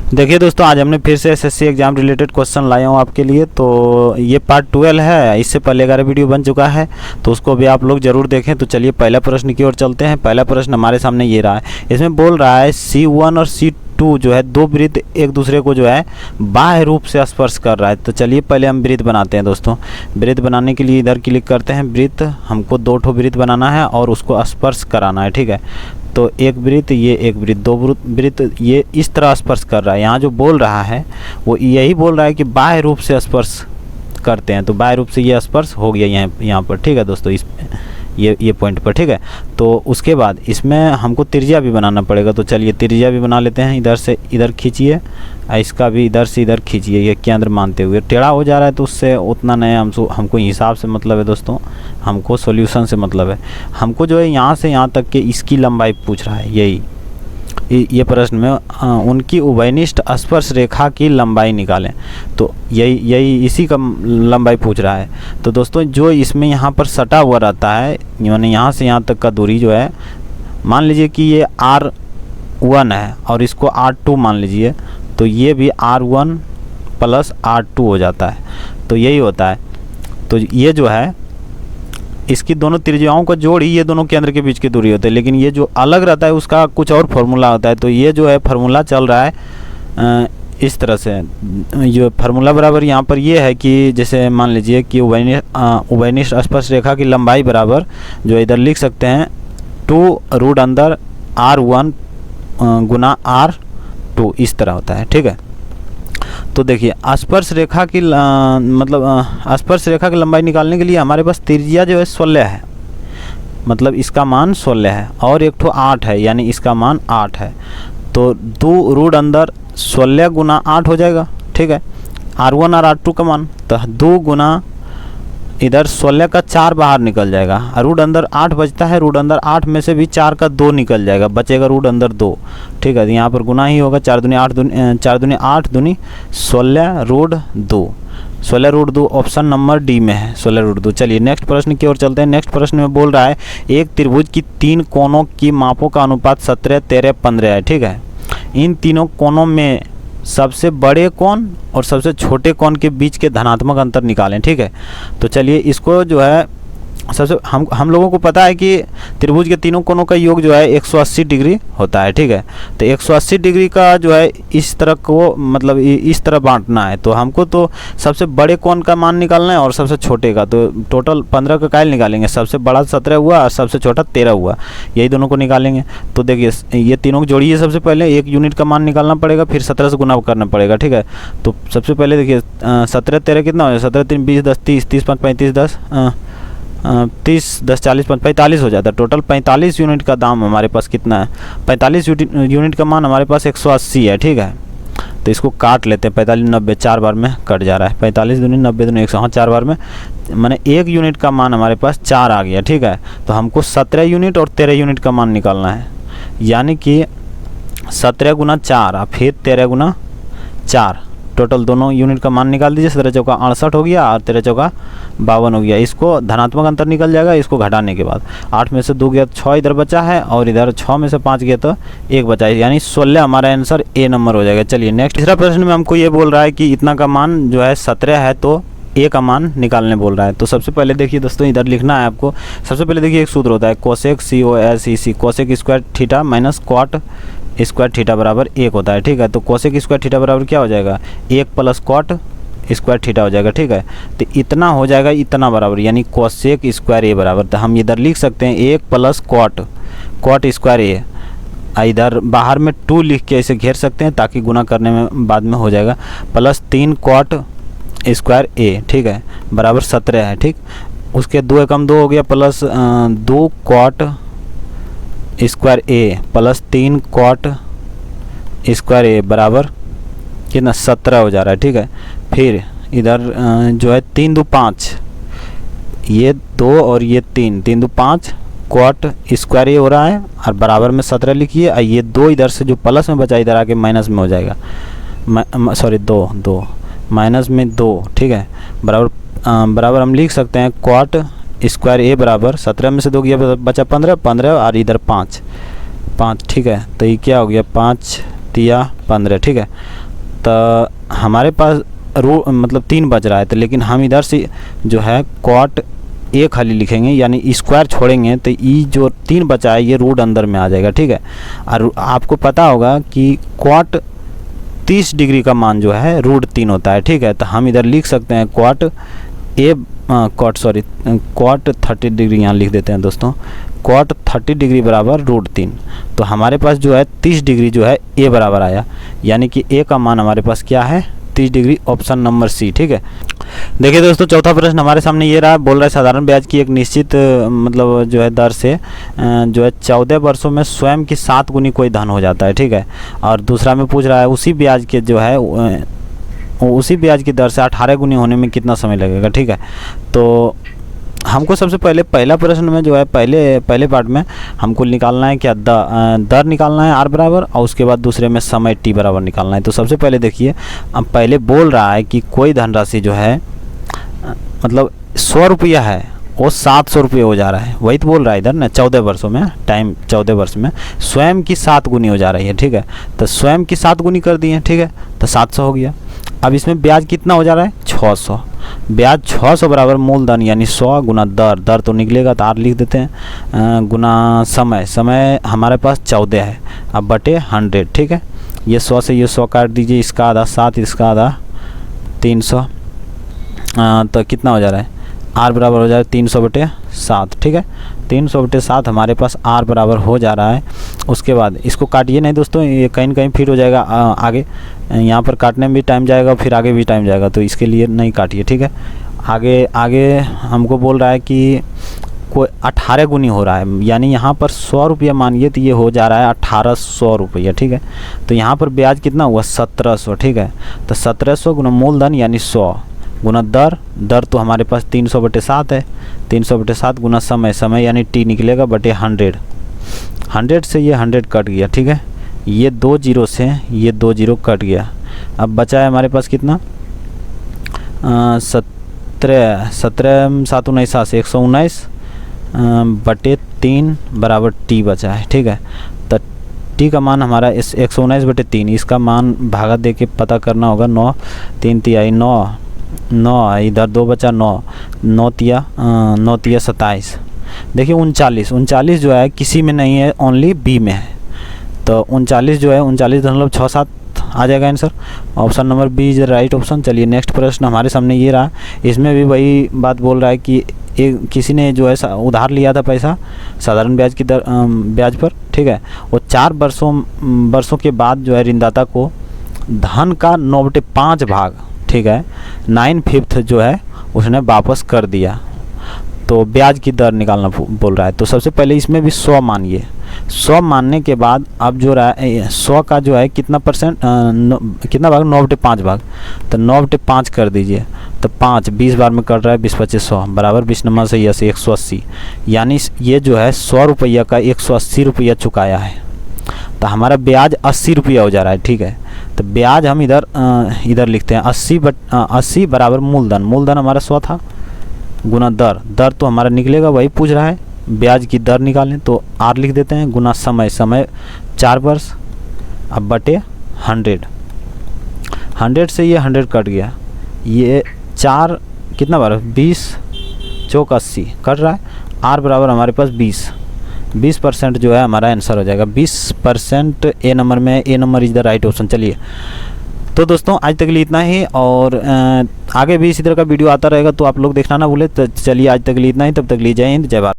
देखिए दोस्तों, आज हमने फिर से एसएससी एग्ज़ाम रिलेटेड क्वेश्चन लाया हूँ आपके लिए। तो ये पार्ट 12 है, इससे पहले 11 वीडियो बन चुका है, तो उसको भी आप लोग ज़रूर देखें। तो चलिए पहला प्रश्न की ओर चलते हैं। पहला प्रश्न हमारे सामने ये रहा है। इसमें बोल रहा है C1 और C2 जो है दो वृत्त एक दूसरे को जो है बाह्य रूप से स्पर्श कर रहा है। तो चलिए पहले हम वृत्त बनाते हैं दोस्तों। वृत्त बनाने के लिए इधर क्लिक करते हैं। वृत्त हमको दो ठो वृत्त बनाना है और उसको स्पर्श कराना है, ठीक है। तो एक वृत्त, ये एक वृत्त, दो वृत्त ये इस तरह स्पर्श कर रहा है। यहाँ जो बोल रहा है वो यही बोल रहा है कि बाह्य रूप से स्पर्श करते हैं। तो बाह्य रूप से ये स्पर्श हो गया यहाँ पर, ठीक है दोस्तों, इस ये पॉइंट पर, ठीक है। तो उसके बाद इसमें हमको त्रिज्या भी बनाना पड़ेगा। तो चलिए त्रिज्या भी बना लेते हैं। इधर से इधर खींचिए, इसका भी इधर से इधर खींचिए, ये केंद्र मानते हुए। टेढ़ा हो जा रहा है तो उससे उतना नहीं, हमको हिसाब से मतलब है दोस्तों, हमको सॉल्यूशन से मतलब है। हमको जो है यहाँ से यहाँ तक के इसकी लंबाई पूछ रहा है। यही ये प्रश्न में उनकी उभयनिष्ठ स्पर्श रेखा की लंबाई निकालें। तो यही इसी का लंबाई पूछ रहा है। तो दोस्तों जो इसमें यहाँ पर सटा हुआ रहता है, यानी यहाँ से यहाँ तक का दूरी जो है, मान लीजिए कि ये R1 है और इसको R2 मान लीजिए, तो ये भी R1 प्लस R2 हो जाता है। तो यही होता है। तो ये जो है इसकी दोनों त्रिज्याओं का जोड़ ही ये दोनों केंद्र के बीच की दूरी होती है। लेकिन ये जो अलग रहता है उसका कुछ और फार्मूला होता है। तो ये जो है फार्मूला चल रहा है इस तरह से। जो फार्मूला बराबर यहाँ पर ये है कि जैसे मान लीजिए कि उभयनिष्ठ स्पर्श रेखा की लंबाई बराबर जो इधर लिख सकते हैं 2√अंदर R1 गुना R2, इस तरह होता है, ठीक है। तो देखिए स्पर्श रेखा की स्पर्श रेखा की लंबाई निकालने के लिए हमारे पास त्रिज्या जो है 16 है, मतलब इसका मान 16 है, और एक ठो 8 है, यानी इसका मान 8 है। तो 2√अंदर 16 गुना 8 हो जाएगा, ठीक है। R1 और R2 का मान, तो 2 गुना इधर 16 का 4 बाहर निकल जाएगा। रूट अंदर 8 बचता है, रूट अंदर 8 में से भी 4 का 2 निकल जाएगा, बचेगा रूट अंदर 2, ठीक है। यहाँ पर गुना ही होगा, 4 दूनी 8 दूनी 16 root 2, 16 root 2 option number D में है, 16 रूट 2। चलिए नेक्स्ट प्रश्न की ओर चलते हैं। नेक्स्ट प्रश्न में बोल रहा है एक त्रिभुज की 3 कोनों की मापों का अनुपात 17, 13, 15 है, ठीक है। इन तीनों कोनों में सबसे बड़े कोण और सबसे छोटे कोण के बीच के धनात्मक अंतर निकालें, ठीक है। तो चलिए इसको जो है सबसे हम लोगों को पता है कि त्रिभुज के तीनों कोणों का योग जो है 180 डिग्री होता है, ठीक है। तो 180 डिग्री का जो है इस तरह को मतलब इस तरह बांटना है। तो हमको तो सबसे बड़े कोण का मान निकालना है और सबसे छोटे का। तो टोटल 15 का कायल निकालेंगे। सबसे बड़ा 17 हुआ और सबसे छोटा 13 हुआ, यही दोनों को निकालेंगे। तो देखिए ये तीनों को जोड़िए। सबसे पहले 1 यूनिट का मान निकालना पड़ेगा, फिर 17 से गुना करना पड़ेगा, ठीक है। तो सबसे पहले देखिए 17 13 कितना हो जाएगा, 17 3 20 10 30 30 5 35 10 30 10 40 45 हो जाता है। टोटल 45 यूनिट का दाम हमारे पास कितना है, 45 यूनिट का मान हमारे पास 180 है, ठीक है। तो इसको काट लेते हैं। 45 90 4 बार में कट जा रहा है। 45 दूनी 90 दूनी 100, हाँ 4 बार में, माने 1 यूनिट का मान हमारे पास 4 आ गया, ठीक है। तो हमको 17 यूनिट और 13 यूनिट का मान निकालना है, यानी कि 17 गुना 4 और फिर 13 गुना 4, टोटल दोनों यूनिट का मान निकाल दीजिए। 17 चौका 68 हो गया और 13 चौका 52 हो गया। इसको धनात्मक अंतर निकल जाएगा इसको घटाने के बाद। 8 में से 2 गया, 6 इधर बचा है, और इधर 6 में से 5 गया तो 1 बचा है, यानी 16 हमारा आंसर ए नंबर हो जाएगा। चलिए नेक्स्ट तीसरा प्रश्न में हमको ये बोल रहा है कि इतना का मान जो है 17 है, तो ए का मान निकालने बोल रहा है। तो सबसे पहले देखिए दोस्तों, इधर लिखना है आपको। सबसे पहले देखिए एक सूत्र होता है cosec COSEC, cosec square theta minus cot square theta बराबर 1 होता है, ठीक है। तो कोसेक स्क्वायर थीटा बराबर क्या हो जाएगा, 1 प्लस क्वाट स्क्वायर थीटा हो जाएगा, ठीक है। तो इतना हो जाएगा इतना बराबर, यानी कोसेक स्क्वायर ए बराबर। तो हम इधर लिख सकते हैं 1 प्लस क्वाट स्क्वायर ए, इधर बाहर में 2 लिख के ऐसे घेर सकते हैं ताकि गुना करने में बाद में हो जाएगा, प्लस 3 क्वाट स्क्वायर ए, ठीक है, बराबर 17 है, ठीक। उसके 2 एकम 2 हो गया, प्लस 2 क्वाट स्क्वायर ए प्लस 3 क्वाट स्क्वायर ए बराबर कितना 17 हो जा रहा है, ठीक है। फिर इधर जो है 3 2 5, ये 2 और ये 3 3 2 5 क्वाट स्क्वायर ए हो रहा है, और बराबर में 17 लिखिए। और ये 2 इधर से जो प्लस में बचा इधर आके माइनस में हो जाएगा, सॉरी 2 माइनस में 2, ठीक है। बराबर हम लिख सकते हैं क्वाट स्क्वायर ए बराबर 17 में से 2 गया बचा 15 और इधर 5, ठीक है। तो ये क्या हो गया 5 तिया 15, ठीक है। तो हमारे पास मतलब 3 बच रहा है, तो लेकिन हम इधर से जो है कॉट ए खाली लिखेंगे, यानी स्क्वायर छोड़ेंगे, तो ई जो 3 बचा है ये रूट अंदर में आ जाएगा, ठीक है। और आपको पता होगा कि कॉट 30 डिग्री का मान जो है √3 होता है, ठीक है। तो हम इधर लिख सकते हैं कॉट 30 डिग्री यहाँ लिख देते हैं दोस्तों, कॉट 30 डिग्री बराबर √3। तो हमारे पास जो है 30 डिग्री जो है ए बराबर आया, यानी कि ए का मान हमारे पास क्या है 30 डिग्री, ऑप्शन नंबर सी, ठीक है। देखिए दोस्तों, चौथा प्रश्न हमारे सामने ये रहा, बोल रहा है साधारण ब्याज की एक निश्चित मतलब जो है दर से जो है 14 वर्षों में स्वयं की 7 गुनी कोई धन हो जाता है, ठीक है। और दूसरा में पूछ रहा है उसी ब्याज के जो है उसी ब्याज की दर से 18 गुनी होने में कितना समय लगेगा, ठीक है। तो हमको सबसे पहले पहला प्रश्न में जो है पहले पार्ट में हमको निकालना है क्या, दर निकालना है आर बराबर, और उसके बाद दूसरे में समय टी बराबर निकालना है। तो सबसे पहले देखिए, अब पहले बोल रहा है कि कोई धनराशि जो है मतलब 100 रुपया है वो 700 रुपये हो जा रहा है, वही तो बोल रहा है इधर ना, 14 वर्षों में, टाइम 14 वर्ष में स्वयं की 7 गुनी हो जा रही है, ठीक है। तो स्वयं की 7 गुनी कर दिए, ठीक है, तो 700 हो गया। अब इसमें ब्याज कितना हो जा रहा है 600, ब्याज 600 बराबर मूलधन यानी 100 गुना दर तो निकलेगा, तो आर लिख देते हैं, गुना समय हमारे पास 14 है, अब बटे 100, ठीक है। ये 100 से ये 100 काट दीजिए, इसका आधा 7, इसका आधा 300, तो कितना हो जा रहा है आर बराबर हो जा रहा है 300 बटे 7, ठीक है। 300 बटे 7 हमारे पास आर बराबर हो जा रहा है। उसके बाद इसको काटिए नहीं दोस्तों, ये कहीं न कहीं फिर हो जाएगा आगे, यहाँ पर काटने में भी टाइम जाएगा, फिर आगे भी टाइम जाएगा, तो इसके लिए नहीं काटिए, ठीक है। आगे हमको बोल रहा है कि कोई 18 गुनी हो रहा है, यानी यहाँ पर 100 रुपया मानिए तो ये हो जा रहा है 1800 रुपया, ठीक है। तो यहाँ पर ब्याज कितना हुआ 1700, ठीक है। तो 1700 गुना मूलधन यानी 100 गुना दर तो हमारे पास 300 बटे 7 है, 300 बटे 7 गुना समय यानी टी निकलेगा बटे 100 से ये 100 कट गया, ठीक है। ये 2 जीरो से ये 2 जीरो कट गया। अब बचा है हमारे पास कितना 17 7 19 119 बटे 3 बराबर टी बचा है, ठीक है। तो टी का मान हमारा इस 119 बटे 3, इसका मान भागा दे के पता करना होगा। 9 3 तिहाई 9 इधर 2 बचा 9 तिया 27। देखिए 39 जो है किसी में नहीं है, ओनली बी में है। तो 39 जो है 39.67 आ जाएगा answer, option number B is right option. चलिए नेक्स्ट प्रश्न हमारे सामने ये रहा, इसमें भी वही बात बोल रहा है कि किसी ने जो है उधार लिया था पैसा साधारण ब्याज की दर ब्याज पर, ठीक है। वो 4 वर्षों के बाद जो है ऋणदाता को धन का 9/5 भाग, ठीक है, 9/5 जो है उसने वापस कर दिया। तो ब्याज की दर निकालना बोल रहा है। तो सबसे पहले इसमें भी 100 मानिए, 100 मानने के बाद अब जो रहा है 100 का जो है कितना परसेंट कितना भाग 9/5 भाग, तो 9/5 कर दीजिए। तो 5 20 बार में कर रहा है, 20 25 100 बराबर 20 नंबर से 180, यानी ये जो है 100 रुपया का 180 रुपया चुकाया है। तो हमारा ब्याज 80 रुपया हो जा रहा है, ठीक है। तो ब्याज हम इधर लिखते हैं 80 बराबर मूलधन हमारा 100 था गुना दर तो हमारा निकलेगा, वही पूछ रहा है ब्याज की दर निकालें, तो आर लिख देते हैं, गुना समय 4 वर्ष, अब बटे 100 से ये 100 कट गया, ये 4 कितना बार 20 चौक 80 कट रहा है, आर बराबर हमारे पास 20% जो है हमारा आंसर हो जाएगा 20%। ए नंबर में, A number is the right option. चलिए तो दोस्तों आज तक के लिए इतना ही, और आगे भी इसी तरह का वीडियो आता रहेगा, तो आप लोग देखना ना भूले। तो चलिए आज तक के लिए इतना ही, तब तक लिए जय हिंद जय भारत।